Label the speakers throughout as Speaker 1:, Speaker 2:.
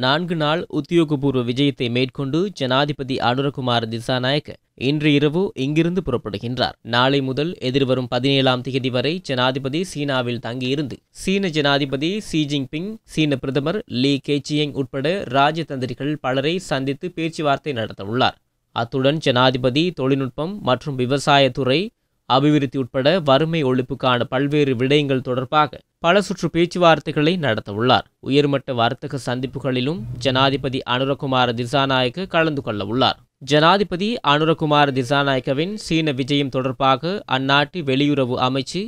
Speaker 1: 4 நாள் உத்தியோகபூர்வ விஜயத்தை மேற்கொண்டு ஜனாதிபதி அனுரகுமார திசாநாயக்க இன்று இரவு இங்கிருந்து புறப்படுகின்றார். நாளை முதல் எதிர்வரும் 17ஆம் தேதி வரை ஜனாதிபதி சீனாவில் தங்கியிருந்து சீன ஜனாதிபதி ஷி ஜின்பிங், சீன பிரதமர் லீ கெச்சியங் உட்பட ராஜதந்திரிகள் பலரை சந்தித்து பேச்சுவார்த்தை நடத்தவுள்ளார். அத்துடன் ஜனாதிபதி தொழில்நுட்பம் மற்றும் விவசாயத்துறை அபிவிருத்தி உட்பட வறுமை ஒழிப்புக்கான பல்வேறு விடயங்கள் தொடர்பாக பல சுற்று பேச்சுவார்த்தைகளை நடத்தவுள்ளார். உயர்மட்ட வர்த்தக சந்திப்புகளிலும் ஜனாதிபதி அனுரகுமார திசாநாயக்க கலந்து கொள்ளவுள்ளார். ஜனாதிபதி அனுரகுமார திசாநாயக்கவின் சீன விஜயம் தொடர்பாக அந்நாட்டு வெளியுறவு அமைச்சு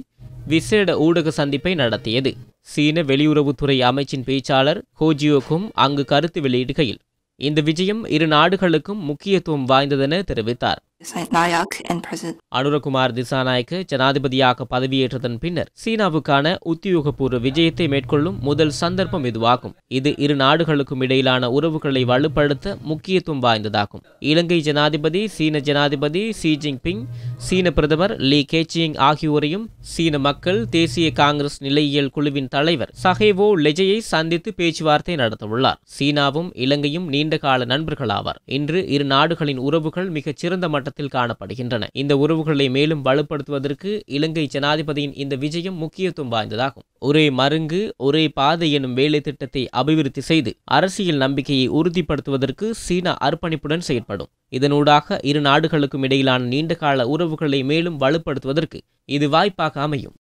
Speaker 1: விசேட ஊடக சந்திப்பை நடத்தியது. சீன வெளியுறவுத்துறை அமைச்சின் பேச்சாளர் ஹோ ஜியோகும் அங்கு கருத்து வெளியிடுகையில் இந்த விஜயம் இரு நாடுகளுக்கும் முக்கியத்துவம் வாய்ந்ததென தெரிவித்தார். அனுரகுமார் திசாநாயக்க ஜனாதிபதியாக பதவியேற்றதன் பின்னர் சீனாவுக்கான உத்தியோகபூர்வ விஜயத்தை மேற்கொள்ளும் முதல் சந்தர்ப்பம் இதுவாகும். இது இரு நாடுகளுக்கும் இடையிலான உறவுகளை வலுப்படுத்த முக்கியத்துவம் வாய்ந்ததாகும். இலங்கை ஜனாதிபதி, சீன ஜனாதிபதி ஷி ஜின்பிங், சீன பிரதமர் லீ கெச்சியங் ஆகியோரையும் சீன மக்கள் தேசிய காங்கிரஸ் நிலையியல் குழுவின் தலைவர் சஹேவோ லெஜையை சந்தித்து பேச்சுவார்த்தை நடத்தவுள்ளார். சீனாவும் இலங்கையும் நீண்டகால நண்பர்களாவார். இன்று இரு நாடுகளின் உறவுகள் மிகச் சிறந்த மட்டத்தில் காணப்படுகின்றன. இந்த உறவுகளை மேலும் வலுப்படுத்துவதற்கு இலங்கை ஜனாதிபதியின் இந்த விஜயம் முக்கியத்துவம் வாய்ந்ததாகும். ஒரே மருங்கு ஒரே பாதை எனும் வேலை திட்டத்தை அபிவிருத்தி செய்து அரசியல் நம்பிக்கையை உறுதிப்படுத்துவதற்கு சீனா அர்ப்பணிப்புடன் செயற்படும். இதனூடாக இரு நாடுகளுக்கும் இடையிலான நீண்டகால உறவுகளை மேலும் வலுப்படுத்துவதற்கு இது வாய்ப்பாக அமையும்.